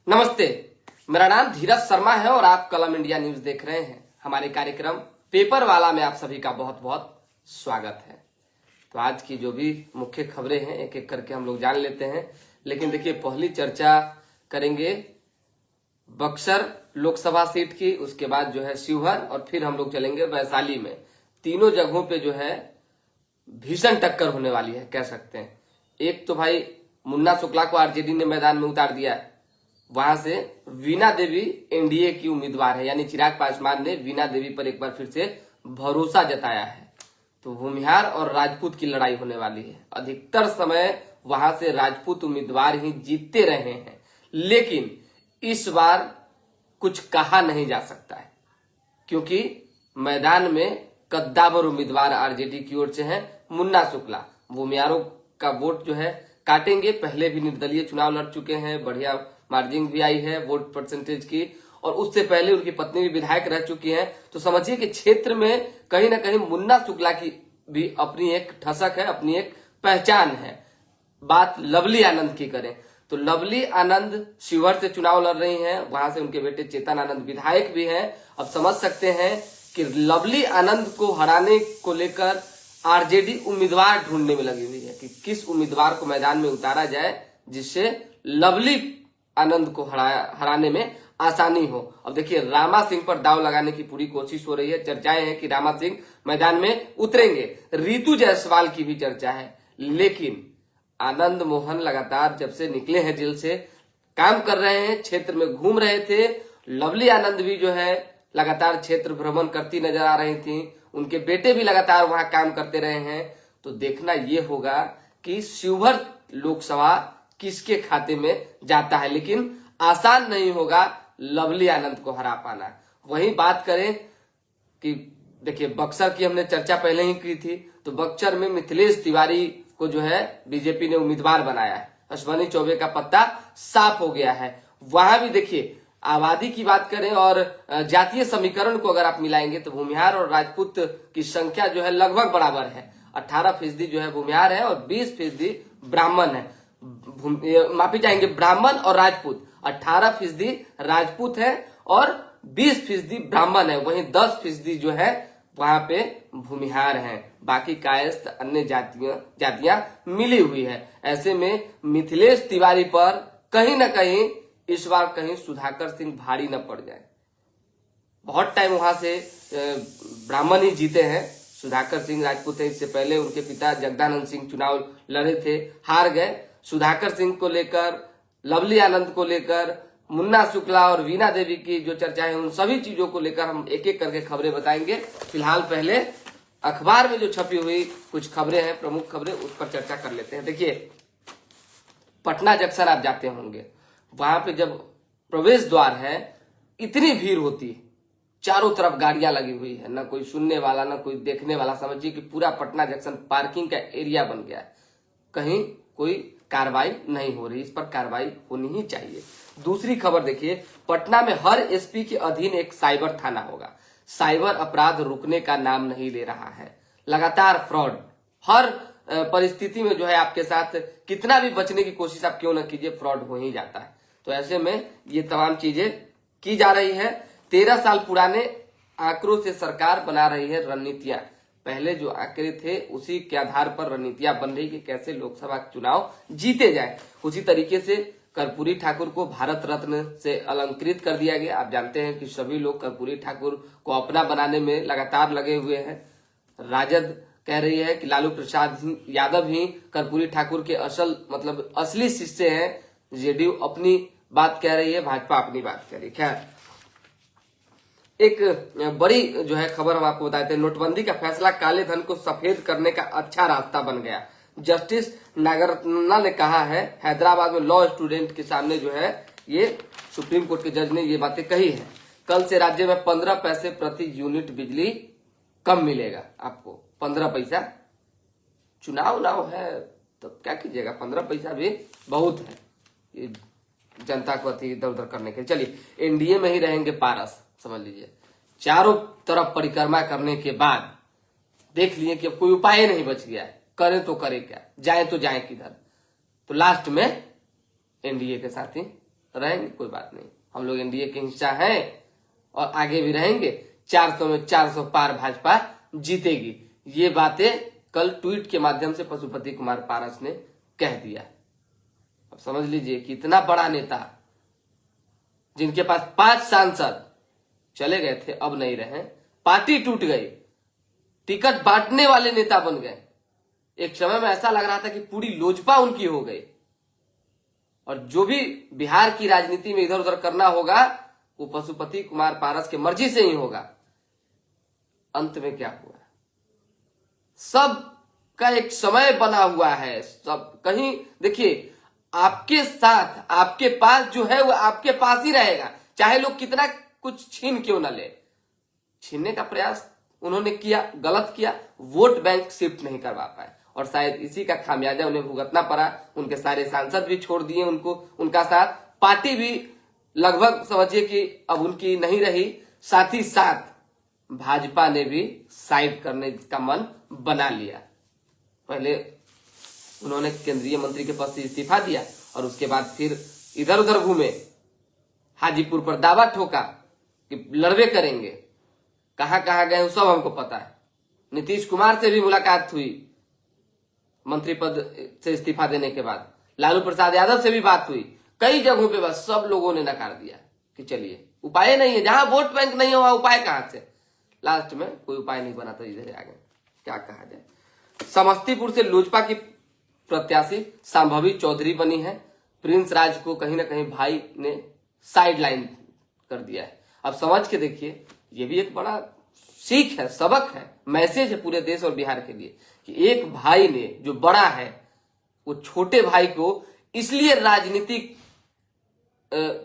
नमस्ते, मेरा नाम धीरज शर्मा है और आप कलम इंडिया न्यूज देख रहे हैं। हमारे कार्यक्रम पेपर वाला में आप सभी का बहुत बहुत स्वागत है। तो आज की जो भी मुख्य खबरें हैं एक एक करके हम लोग जान लेते हैं। लेकिन देखिए, पहली चर्चा करेंगे बक्सर लोकसभा सीट की, उसके बाद जो है शिवहर और फिर हम लोग चलेंगे वैशाली में। तीनों जगहों पे जो है भीषण टक्कर होने वाली है, कह सकते हैं। एक तो भाई मुन्ना शुक्ला को आरजेडी ने मैदान में उतार दिया है, वहां से वीणा देवी एनडीए की उम्मीदवार है, यानी चिराग पासवान ने वीणा देवी पर एक बार फिर से भरोसा जताया है। तो भूमिहार और राजपूत की लड़ाई होने वाली है। अधिकतर समय वहां से राजपूत उम्मीदवार ही जीतते रहे हैं, लेकिन इस बार कुछ कहा नहीं जा सकता है, क्योंकि मैदान में कद्दावर उम्मीदवार आरजेडी की ओर से है मुन्ना शुक्ला। भूमिहारों का वोट जो है काटेंगे। पहले भी निर्दलीय चुनाव लड़ चुके हैं, बढ़िया मार्जिन भी आई है वोट परसेंटेज की, और उससे पहले उनकी पत्नी भी विधायक रह चुकी हैं। तो समझिए कि क्षेत्र में कहीं ना कहीं मुन्ना शुक्ला की भी अपनी एक ठसक है, अपनी एक पहचान है। बात लवली आनंद की करें तो लवली आनंद शिवहर से चुनाव लड़ रही हैं, वहां से उनके बेटे चेतन आनंद विधायक भी हैं। अब समझ सकते हैं कि लवली आनंद को हराने को लेकर आरजेडी उम्मीदवार ढूंढने में लगी हुई है कि किस उम्मीदवार को मैदान में उतारा जाए जिससे लवली आनंद को हराने में आसानी हो। अब देखिए, रामा सिंह पर दाव लगाने की पूरी कोशिश हो रही है। चर्चाएं हैं कि रामा सिंह मैदान में उतरेंगे। रितु जायसवाल की भी चर्चा है, लेकिन आनंद मोहन लगातार जब से निकले हैं जेल से काम कर रहे हैं, क्षेत्र में घूम रहे थे। लवली आनंद भी जो है लगातार क्षेत्र भ्रमण करती नजर आ रही थी। उनके बेटे भी लगातार वहां काम करते रहे हैं। तो देखना यह होगा कि शिवहर लोकसभा किसके खाते में जाता है, लेकिन आसान नहीं होगा लवली आनंद को हरा पाना। वहीं बात करें कि देखिए, बक्सर की हमने चर्चा पहले ही की थी, तो बक्सर में मिथिलेश तिवारी को जो है बीजेपी ने उम्मीदवार बनाया है। अश्वनी चौबे का पत्ता साफ हो गया है। वहां भी देखिए, आबादी की बात करें और जातीय समीकरण को अगर आप मिलाएंगे तो भूमिहार और राजपूत की संख्या जो है लगभग बराबर है। 18% जो है भूमिहार है और 20% ब्राह्मण है। माफी चाहेंगे, ब्राह्मण और राजपूत 18% राजपूत है और 20% ब्राह्मण है। वहीं 10% जो है वहां पे भूमिहार हैं। बाकी कायस्थ अन्य जातियां मिली हुई है। ऐसे में मिथिलेश तिवारी पर कहीं ना कहीं इस बार कहीं सुधाकर सिंह भारी न पड़ जाए। बहुत टाइम वहां से ब्राह्मण ही जीते हैं। सुधाकर सिंह राजपूत है, इससे पहले उनके पिता जगदानंद सिंह चुनाव लड़े थे, हार गए। सुधाकर सिंह को लेकर, लवली आनंद को लेकर, मुन्ना शुक्ला और वीणा देवी की जो चर्चा है, उन सभी चीजों को लेकर हम एक एक करके खबरें बताएंगे। फिलहाल पहले अखबार में जो छपी हुई कुछ खबरें हैं, प्रमुख खबरें, उस पर चर्चा कर लेते हैं। देखिए, पटना जंक्शन आप जाते होंगे, वहां पे जब प्रवेश द्वार है इतनी भीड़ होती है, चारों तरफ गाड़ियां लगी हुई है, ना कोई सुनने वाला ना कोई देखने वाला। समझिए कि पूरा पटना जंक्शन पार्किंग का एरिया बन गया है। कहीं कोई कार्रवाई नहीं हो रही, इस पर कार्रवाई होनी ही चाहिए। दूसरी खबर देखिए, पटना में हर एसपी के अधीन एक साइबर थाना होगा। साइबर अपराध रुकने का नाम नहीं ले रहा है। लगातार फ्रॉड हर परिस्थिति में जो है आपके साथ, कितना भी बचने की कोशिश आप क्यों ना कीजिए, फ्रॉड हो ही जाता है। तो ऐसे में ये तमाम चीजें की जा रही है। 13 साल पुराने आंकड़ों से सरकार बना रही है रणनीतियां। पहले जो आंकड़े थे उसी के आधार पर रणनीतियां बन रही कि कैसे लोकसभा चुनाव जीते जाए। उसी तरीके से कर्पूरी ठाकुर को भारत रत्न से अलंकृत कर दिया गया। आप जानते हैं कि सभी लोग कर्पूरी ठाकुर को अपना बनाने में लगातार लगे हुए हैं। राजद कह रही है कि लालू प्रसाद यादव ही कर्पूरी ठाकुर के असली शिष्य हैं। जेडीयू अपनी बात कह रही है, भाजपा अपनी बात कह रही है। खैर, एक बड़ी जो है खबर हम आपको बताते हैं। नोटबंदी का फैसला काले धन को सफेद करने का अच्छा रास्ता बन गया। जस्टिस नागरत्ना ने कहा है, हैदराबाद में लॉ स्टूडेंट के सामने जो है ये सुप्रीम कोर्ट के जज ने ये बातें कही है। कल से राज्य में 15 पैसे प्रति यूनिट बिजली कम मिलेगा आपको। 15 पैसा, चुनाव नाव है तो क्या कीजिएगा, 15 पैसा भी बहुत है ये जनता को अति इधर उधर करने के। चलिए, एनडीए में ही रहेंगे पारस, समझ लीजिए। चारों तरफ परिक्रमा करने के बाद देख लिए कि अब कोई उपाय नहीं बच गया है, करें तो करें क्या, जाए तो जाए किधर। तो लास्ट में एनडीए के साथ ही रहेंगे, कोई बात नहीं, हम लोग एनडीए के हिस्सा हैं और आगे भी रहेंगे। 400 में 400 पार भाजपा जीतेगी। ये बातें कल ट्वीट के माध्यम से पशुपति कुमार पारस ने कह दिया। अब समझ लीजिए कि इतना बड़ा नेता जिनके पास 5 सांसद चले गए थे, अब नहीं रहे, पार्टी टूट गई, टिकट बांटने वाले नेता बन गए। एक समय में ऐसा लग रहा था कि पूरी लोजपा उनकी हो गई और जो भी बिहार की राजनीति में इधर उधर करना होगा वो पशुपति कुमार पारस की मर्जी से ही होगा। अंत में क्या हुआ? सब का एक समय बना हुआ है, सब कहीं देखिए, आपके साथ आपके पास जो है वो आपके पास ही रहेगा, चाहे लोग कितना कुछ छीन क्यों ना ले। छीनने का प्रयास उन्होंने किया, गलत किया, वोट बैंक शिफ्ट नहीं करवा पाए और शायद इसी का खामियाजा उन्हें भुगतना पड़ा। उनके सारे सांसद भी छोड़ दिए उनको, उनका साथ, पार्टी भी लगभग समझिए कि अब उनकी नहीं रही, साथ ही साथ भाजपा ने भी साइड करने का मन बना लिया। पहले उन्होंने केंद्रीय मंत्री के पद से इस्तीफा दिया और उसके बाद फिर इधर उधर घूमे, हाजीपुर पर दावा ठोका कि लड़वे करेंगे। कहां कहां गए सब हमको पता है। नीतीश कुमार से भी मुलाकात हुई मंत्री पद से इस्तीफा देने के बाद, लालू प्रसाद यादव से भी बात हुई, कई जगहों पे, बस सब लोगों ने नकार दिया कि चलिए उपाय नहीं है, जहां वोट बैंक नहीं हुआ उपाय कहां से। लास्ट में कोई उपाय नहीं बना तो इधर आ गए, क्या कहा जाए। समस्तीपुर से लोजपा की प्रत्याशी संभवी चौधरी बनी है। प्रिंस राज को कहीं ना कहीं भाई ने साइड लाइन कर दिया है। अब समझ के देखिए, ये भी एक बड़ा सीख है, सबक है, मैसेज है पूरे देश और बिहार के लिए कि एक भाई ने जो बड़ा है वो छोटे भाई को इसलिए राजनीतिक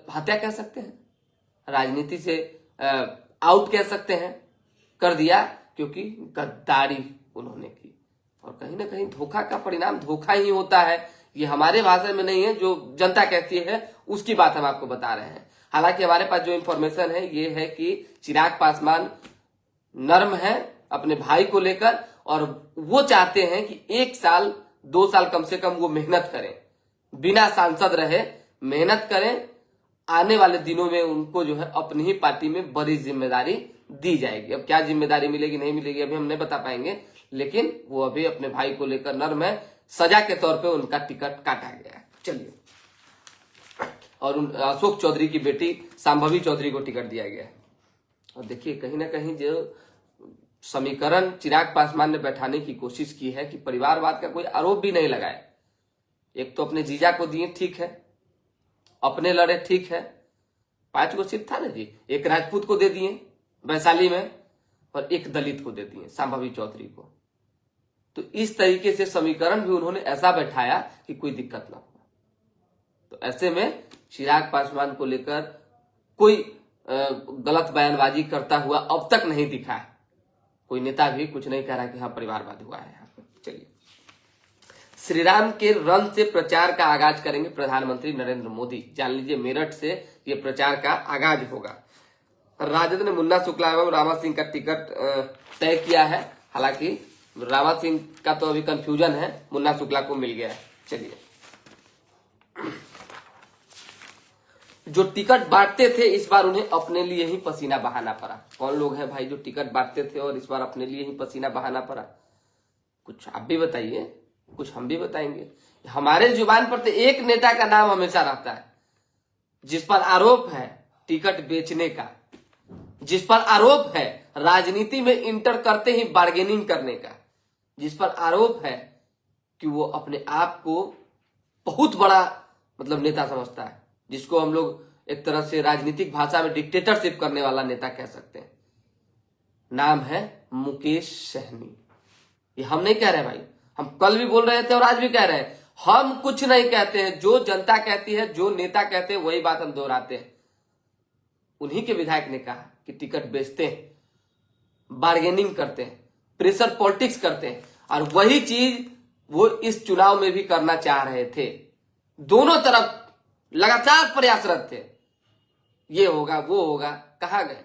हत्या कह सकते हैं, राजनीति से आउट कह सकते हैं, कर दिया क्योंकि गद्दारी उन्होंने की। और कहीं ना कहीं धोखा का परिणाम धोखा ही होता है। ये हमारे भाषा में नहीं है, जो जनता कहती है उसकी बात हम आपको बता रहे हैं। हालांकि हमारे पास जो इंफॉर्मेशन है ये है कि चिराग पासवान नर्म है अपने भाई को लेकर और वो चाहते हैं कि 1 साल 2 साल कम से कम वो मेहनत करें, बिना सांसद रहे मेहनत करें। आने वाले दिनों में उनको जो है अपनी ही पार्टी में बड़ी जिम्मेदारी दी जाएगी। अब क्या जिम्मेदारी मिलेगी नहीं मिलेगी अभी हम नहीं बता पाएंगे, लेकिन वो अभी अपने भाई को लेकर नर्म है। सजा के तौर पे उनका टिकट काटा गया है। चलिए, और अशोक चौधरी की बेटी संभवी चौधरी को टिकट दिया गया है। और देखिए, कहीं ना कहीं जो समीकरण चिराग पासवान ने बैठाने की कोशिश की है कि परिवारवाद का कोई आरोप भी नहीं लगाए। एक तो अपने जीजा को दिए, ठीक है, अपने लड़े, ठीक है, 5 को सीट था ना जी, एक राजपूत को दे दिए वैशाली में और एक दलित को दे दिए संभवी चौधरी को। तो इस तरीके से समीकरण भी उन्होंने ऐसा बैठाया कि कोई दिक्कत ना हो। तो ऐसे में चिराग पासवान को लेकर कोई गलत बयानबाजी करता हुआ अब तक नहीं दिखा है। कोई नेता भी कुछ नहीं कह रहा कि हाँ परिवारवाद हुआ है यहाँ पर। चलिए, श्रीराम के रन से प्रचार का आगाज करेंगे प्रधानमंत्री नरेंद्र मोदी। जान लीजिए, मेरठ से ये प्रचार का आगाज होगा। राजद ने मुन्ना शुक्ला एवं रामा सिंह का टिकट तय किया है। हालांकि रामा सिंह का तो अभी कंफ्यूजन है, मुन्ना शुक्ला को मिल गया है। चलिए, जो टिकट बांटते थे इस बार उन्हें अपने लिए ही पसीना बहाना पड़ा। कौन लोग हैं भाई जो टिकट बांटते थे और इस बार अपने लिए ही पसीना बहाना पड़ा? कुछ आप भी बताइए, कुछ हम भी बताएंगे। हमारे जुबान पर तो एक नेता का नाम हमेशा रहता है जिस पर आरोप है टिकट बेचने का, जिस पर आरोप है राजनीति में इंटर करते ही बार्गेनिंग करने का, जिस पर आरोप है कि वो अपने आप को बहुत बड़ा नेता समझता है, जिसको हम लोग एक तरह से राजनीतिक भाषा में डिक्टेटरशिप करने वाला नेता कह सकते हैं। नाम है मुकेश सहनी। ये हम नहीं कह रहे भाई, हम कल भी बोल रहे थे और आज भी कह रहे हैं, हम कुछ नहीं कहते हैं। जो जनता कहती है, जो नेता कहते हैं, वही बात हम दोहराते हैं। उन्हीं के विधायक ने कहा कि टिकट बेचते हैं, बार्गेनिंग करते हैं, प्रेशर पॉलिटिक्स करते हैं, और वही चीज वो इस चुनाव में भी करना चाह रहे थे। दोनों तरफ लगातार प्रयासरत थे, ये होगा वो होगा, कहां गए?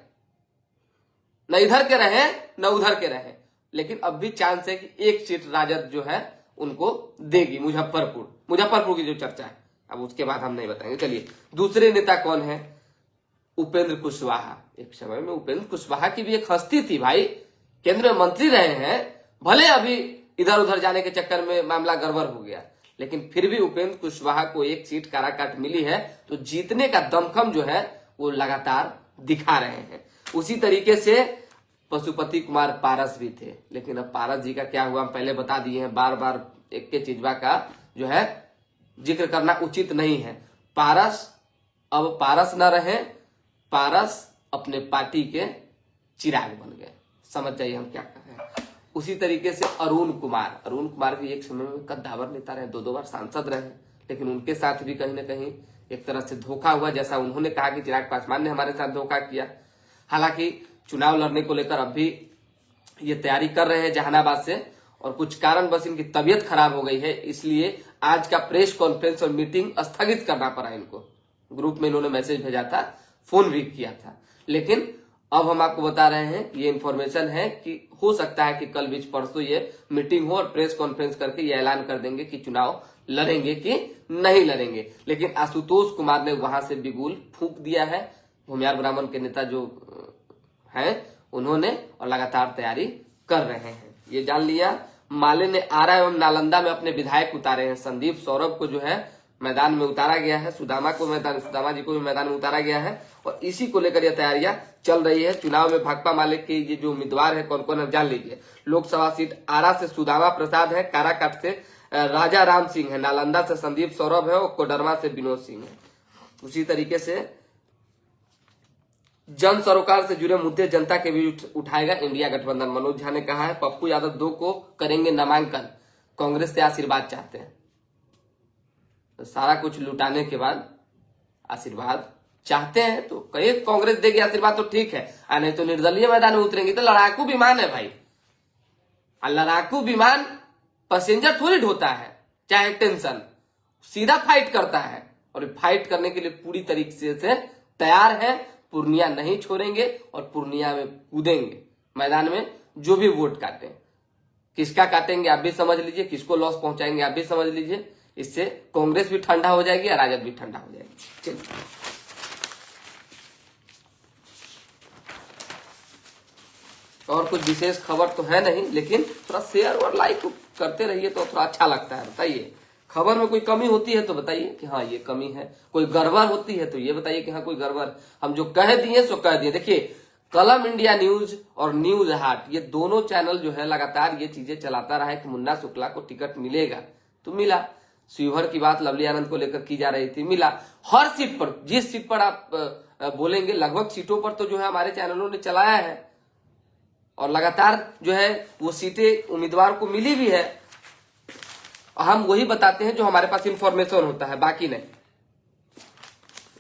न इधर के रहे न उधर के रहे। लेकिन अब भी चांस है कि एक सीट राजद जो है उनको देगी, मुजफ्फरपुर की जो चर्चा है अब उसके बाद हम नहीं बताएंगे। चलिए, दूसरे नेता कौन है? उपेंद्र कुशवाहा। एक समय में उपेंद्र कुशवाहा की भी एक हस्ती थी भाई, केंद्र में मंत्री रहे हैं, भले अभी इधर उधर जाने के चक्कर में मामला गड़बड़ हो गया, लेकिन फिर भी उपेंद्र कुशवाहा को एक सीट काराकाट मिली है, तो जीतने का दमखम जो है वो लगातार दिखा रहे हैं। उसी तरीके से पशुपति कुमार पारस भी थे, लेकिन अब पारस जी का क्या हुआ हम पहले बता दिए हैं, बार बार एक के चीजवा का जो है जिक्र करना उचित नहीं है। पारस अब पारस न रहे, पारस अपने पार्टी के चिराग बन गए, समझ जाइए हम क्या कर रहे हैं। उसी तरीके से अरुण कुमार भी एक समय में कद्दावर नेता रहे, 2 बार सांसद रहे, लेकिन उनके साथ भी कहीं ना कहीं एक तरह से धोखा हुआ, जैसा उन्होंने कहा कि चिराग पासवान ने हमारे साथ धोखा किया। हालांकि चुनाव लड़ने को लेकर अब भी ये तैयारी कर रहे हैं जहानाबाद से, और कुछ कारण बस इनकी तबीयत खराब हो गई है, इसलिए आज का प्रेस कॉन्फ्रेंस और मीटिंग स्थगित करना पड़ा इनको। ग्रुप में इन्होंने मैसेज भेजा था, फोन भी किया था, लेकिन अब हम आपको बता रहे हैं, ये इन्फॉर्मेशन है कि हो सकता है कि कल बीच परसों ये मीटिंग हो और प्रेस कॉन्फ्रेंस करके ये ऐलान कर देंगे कि चुनाव लड़ेंगे कि नहीं लड़ेंगे। लेकिन आशुतोष कुमार ने वहां से बिगुल फूंक दिया है, भूमिहार ब्राह्मण के नेता जो हैं उन्होंने, और लगातार तैयारी कर रहे हैं। ये जान लिया। माले ने आरा एवं नालंदा में अपने विधायक उतारे हैं। संदीप सौरभ को जो है मैदान में उतारा गया है, सुदामा जी को भी मैदान में उतारा गया है, और इसी को लेकर यह तैयारियां चल रही है। चुनाव में भाकपा माले के ये जो उम्मीदवार है कौन कौन है जान लीजिए। लोकसभा सीट आरा से सुदामा प्रसाद है, काराकाट से राजा राम सिंह है, नालंदा से संदीप सौरभ है और कोडरमा से विनोद सिंह है। उसी तरीके से जन सरोकार से जुड़े मुद्दे जनता के बीच उठाएगा इंडिया गठबंधन। मनोज झा ने कहा है पप्पू यादव 2 को करेंगे नामांकन, कांग्रेस से आशीर्वाद चाहते हैं। तो सारा कुछ लुटाने के बाद आशीर्वाद चाहते हैं, तो कहीं कांग्रेस देगी आशीर्वाद तो ठीक है, नहीं तो निर्दलीय मैदान में उतरेंगे। तो लड़ाकू विमान है भाई, लड़ाकू विमान पैसेंजर थोड़ी ढोता है, चाहे टेंशन, सीधा फाइट करता है, और फाइट करने के लिए पूरी तरीके से तैयार है। पूर्णिया नहीं छोड़ेंगे और पूर्णिया में कूदेंगे मैदान में, जो भी वोट काटें। किसका काटेंगे आप भी समझ लीजिए, किसको लॉस पहुंचाएंगे आप भी समझ लीजिए। इससे कांग्रेस भी ठंडा हो जाएगी और राजद भी ठंडा हो जाएगी। चलिए, और कुछ विशेष खबर तो है नहीं, लेकिन थोड़ा शेयर और लाइक करते रहिए तो थोड़ा अच्छा लगता है। बताइए, खबर में कोई कमी होती है तो बताइए कि हाँ ये कमी है, कोई गड़बड़ होती है तो ये बताइए कि हाँ कोई गड़बड़। हम जो कह दिए सो कह दिए। देखिए, कलम इंडिया न्यूज और न्यूज हाट, ये दोनों चैनल जो है लगातार ये चीजें चलाता रहा है कि मुन्ना शुक्ला को टिकट मिलेगा, तो मिला। शिवहर की बात लवली आनंद को लेकर की जा रही थी, मिला। हर सीट पर, जिस सीट पर आप बोलेंगे, लगभग सीटों पर तो जो है हमारे चैनलों ने चलाया है, और लगातार जो है वो सीटें उम्मीदवार को मिली भी है। हम वही बताते हैं जो हमारे पास इंफॉर्मेशन होता है, बाकी नहीं।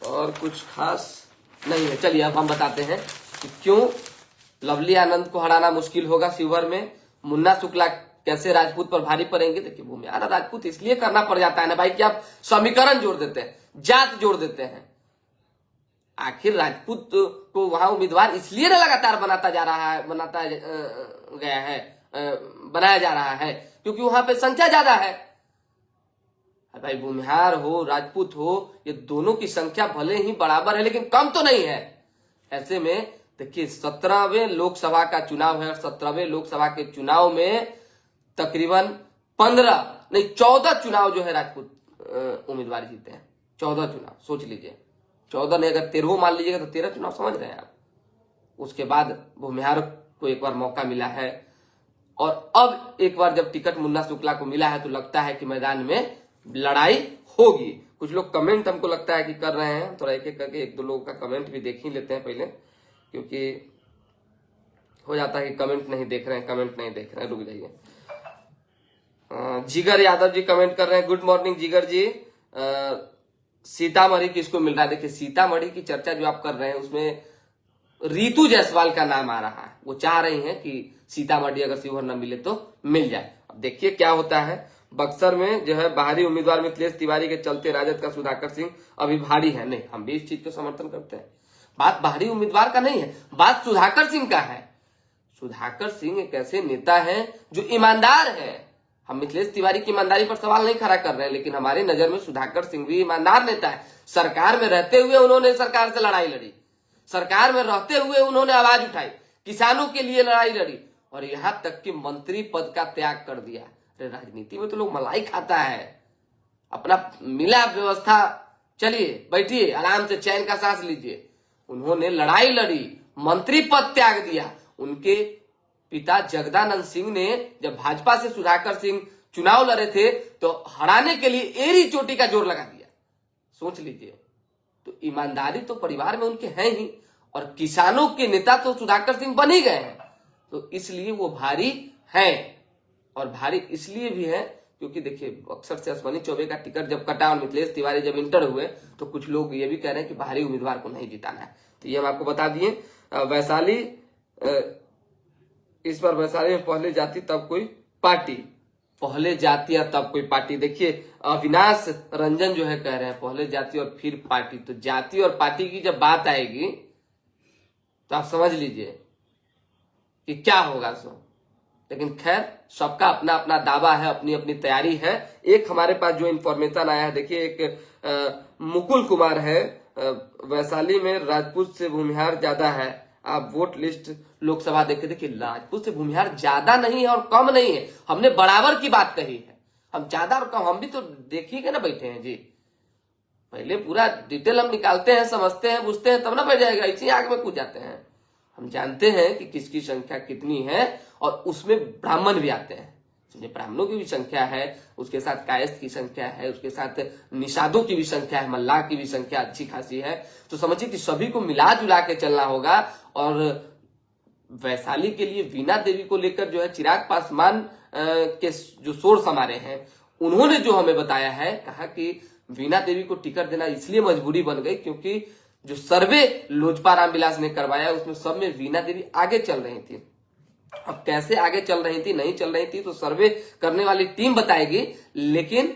और कुछ खास नहीं है। चलिए अब हम बताते हैं कि क्यों लवली आनंद को हराना मुश्किल होगा शिवहर में, मुन्ना शुक्ला कैसे राजपूत पर भारी पड़ेंगे। देखिए, भूमिहार राजपूत इसलिए करना पड़ जाता है ना भाई कि आप समीकरण जोड़ देते हैं, जात जोड़ देते हैं। आखिर राजपूत को वहां उम्मीदवार इसलिए ना लगातार बनाया जा रहा है क्योंकि वहां पे संख्या ज्यादा है। भाई भूमिहार हो राजपूत हो, ये दोनों की संख्या भले ही बराबर है लेकिन कम तो नहीं है। ऐसे में देखिए, 17वें लोकसभा का चुनाव है, और 17वें लोकसभा के चुनाव में तकरीबन 14 चुनाव जो है राजपूत उम्मीदवार जीते हैं। 14 चुनाव सोच लीजिए, 14 ने अगर 13 मान लीजिएगा तो 13 चुनाव समझ रहे हैं आप। उसके बाद भूमिहार को एक बार मौका मिला है, और अब एक बार जब टिकट मुन्ना शुक्ला को मिला है तो लगता है कि मैदान में लड़ाई होगी। कुछ लोग कमेंट हमको लगता है कि कर रहे हैं, थोड़ा एक एक करके 1-2 लोगों का कमेंट भी देख ही लेते हैं पहले, क्योंकि हो जाता है कि कमेंट नहीं देख रहे हैं, रुक जाइए। जिगर यादव जी कमेंट कर रहे हैं, गुड मॉर्निंग जिगर जी। सीतामढ़ी किसको मिल रहा है? देखिए, सीतामढ़ी की चर्चा जो आप कर रहे हैं उसमें रीतू जायसवाल का नाम आ रहा है। वो चाह रही हैं कि सीतामढ़ी अगर शिवहर न मिले तो मिल जाए। अब देखिए क्या होता है। बक्सर में जो है बाहरी उम्मीदवार मिथिलेश तिवारी के चलते राजद का सुधाकर सिंह अभी भारी है। नहीं, हम भी इस चीज को समर्थन करते हैं। बात बाहरी उम्मीदवार का नहीं है, बात सुधाकर सिंह का है। सुधाकर सिंह एक ऐसे नेता हैं जो ईमानदार है। हम मिथिलेश तिवारी की ईमानदारी पर सवाल नहीं खड़ा कर रहे हैं, लेकिन हमारी नजर में सुधाकर सिंह भी ईमानदार नेता है। सरकार में रहते हुए उन्होंने सरकार से लड़ाई लड़ी, सरकार में रहते हुए उन्होंने आवाज उठाई, किसानों के लिए लड़ाई लड़ी और यहां तक कि मंत्री पद का त्याग कर दिया। अरे राजनीति में तो लोग मलाई खाता है, अपना मिला व्यवस्था, चलिए बैठिए आराम से चैन का सांस लीजिए। उन्होंने लड़ाई लड़ी, मंत्री पद त्याग दिया। उनके पिता जगदानंद सिंह ने जब भाजपा से सुधाकर सिंह चुनाव लड़े थे तो हराने के लिए एड़ी चोटी का जोर लगा दिया। सोच लीजिए, तो ईमानदारी तो परिवार में उनके हैं ही और किसानों के नेता तो सुधाकर सिंह बन ही गए हैं, तो इसलिए वो भारी हैं। और भारी इसलिए भी है क्योंकि देखिए अक्सर से अश्वनी चौबे का टिकट जब कटा और मिथिलेश तिवारी जब इंटर हुए तो कुछ लोग ये भी कह रहे हैं कि बाहरी उम्मीदवार को नहीं जिताना है। तो ये हम आपको बता दिए। वैशाली, इस बार वैशाली में पहले जाति तब कोई पार्टी, पहले जाति या तब कोई पार्टी। देखिए अविनाश रंजन जो है कह रहे हैं पहले जाति और फिर पार्टी, तो जाति और पार्टी की जब बात आएगी तो आप समझ लीजिए कि क्या होगा सो। लेकिन खैर सबका अपना अपना दावा है, अपनी अपनी तैयारी है। एक हमारे पास जो इन्फॉर्मेशन आया है, देखिए एक मुकुल कुमार है, वैशाली में राजपूत से भूमिहार ज्यादा है, आप वोट लिस्ट लोकसभा देखे। देखिए राजपूत से भूमिहार ज्यादा नहीं है और कम नहीं है, हमने बराबर की बात कही है। हम ज्यादा और कम हम भी तो देखिए ना बैठे हैं जी, पहले पूरा डिटेल हम निकालते हैं, समझते हैं, बुझते हैं, तब ना बैठ जाएगा, इसी आग में कूद जाते हैं। हम जानते हैं कि किसकी संख्या कितनी है और उसमें ब्राह्मण भी आते हैं, ब्राह्मणों की भी संख्या है, उसके साथ कायस्थ की संख्या है, उसके साथ निषादों की भी संख्या है, मल्लाह की भी संख्या अच्छी खासी है। तो समझिए कि सभी को मिला जुला के चलना होगा। और वैशाली के लिए वीणा देवी को लेकर जो है चिराग पासवान के जो सोर्स हमारे हैं उन्होंने जो हमें बताया है, कहा कि वीणा देवी को टिकट देना इसलिए मजबूरी बन गई क्योंकि जो सर्वे लोजपा रामविलास ने करवाया उसमें सब में वीणा देवी आगे चल रही थी। अब कैसे आगे चल रही थी नहीं चल रही थी तो सर्वे करने वाली टीम बताएगी, लेकिन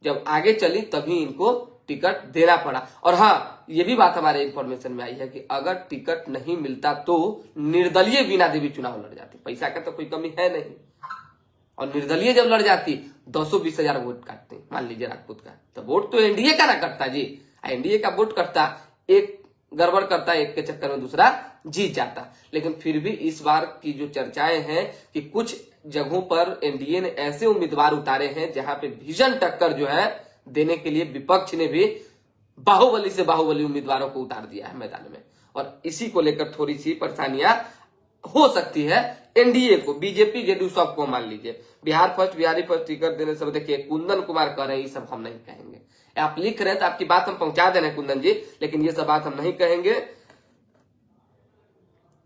जब आगे चली तभी इनको टिकट देना पड़ा। और हाँ, ये भी बात हमारे इंफॉर्मेशन में आई है कि अगर टिकट नहीं मिलता तो निर्दलीय वीणा देवी चुनाव लड़ जाती, पैसा का तो कोई कमी है नहीं, और निर्दलीय जब लड़ जाती 220 हजार वोट काटते, मान लीजिए राजपूत का, तो वोट तो एनडीए का ना करता जी, एनडीए का वोट करता, एक गड़बड़ करता, एक के चक्कर में दूसरा जीत जाता। लेकिन फिर भी इस बार की जो चर्चाएं हैं कि कुछ जगहों पर एनडीए ने ऐसे उम्मीदवार उतारे हैं जहां पे भीषण टक्कर जो है देने के लिए विपक्ष ने भी बाहुबली से बाहुबली उम्मीदवारों को उतार दिया है मैदान में, और इसी को लेकर थोड़ी सी परेशानियां हो सकती है एनडीए को, बीजेपी जेडीयू सबको। मान लीजिए Bihar first, Bihari first ticket देने सब, देखिए कुंदन कुमार कह रहे हैं ये सब हम नहीं कहेंगे, आप लिख रहे हैं तो आपकी बात हम पहुंचा दे रहे हैं कुंदन जी, लेकिन ये सब बात हम नहीं कहेंगे।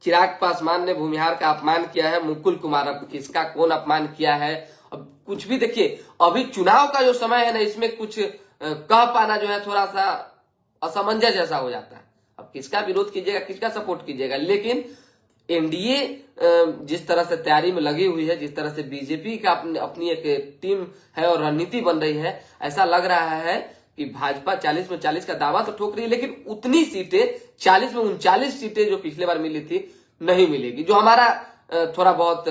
चिराग पासवान ने भूमिहार का अपमान किया है, मुकुल कुमार, अब किसका कौन अपमान किया है अब कुछ भी, देखिए अभी चुनाव का जो समय है ना, इसमें कुछ कह पाना जो है थोड़ा सा असमंजस जैसा हो जाता है। अब किसका विरोध कीजिएगा, किसका सपोर्ट कीजिएगा, लेकिन एनडीए जिस तरह से तैयारी में लगी हुई है, जिस तरह से बीजेपी का अपनी एक टीम है और रणनीति बन रही है, ऐसा लग रहा है कि भाजपा 40 में 40 का दावा तो ठोक रही है, लेकिन उतनी सीटें 40 में 39 सीटें जो पिछले बार मिली थी नहीं मिलेगी। जो हमारा थोड़ा बहुत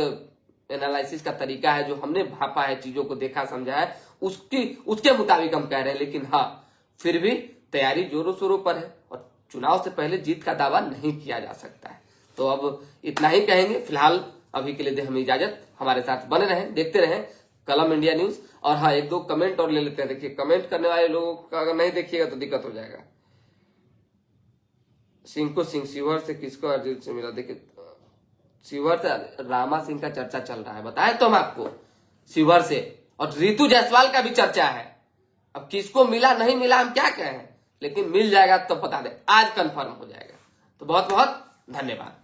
एनालिसिस का तरीका है, जो हमने भापा है, चीजों को देखा समझा है, उसके मुताबिक हम कह रहे हैं। लेकिन हाँ, फिर भी तैयारी जोरों शोरों पर है और चुनाव से पहले जीत का दावा नहीं किया जा सकता है। तो अब इतना ही कहेंगे, फिलहाल अभी के लिए दे हमें इजाजत। हमारे साथ बने रहें, देखते रहें कलम इंडिया न्यूज। और हाँ, एक दो कमेंट और ले लेते हैं। देखिए कमेंट करने वाले लोगों का अगर नहीं देखिएगा तो दिक्कत हो जाएगा। सिंह शिवहर से किसको अर्जुन से मिला, देखिए शिवहर से रामा सिंह का चर्चा चल रहा है, बताए तो हम आपको, शिवहर से, और रितु जायसवाल का भी चर्चा है। अब किसको मिला नहीं मिला हम क्या कहें, लेकिन मिल जाएगा तो बता दें, आज कंफर्म हो जाएगा। तो बहुत बहुत धन्यवाद।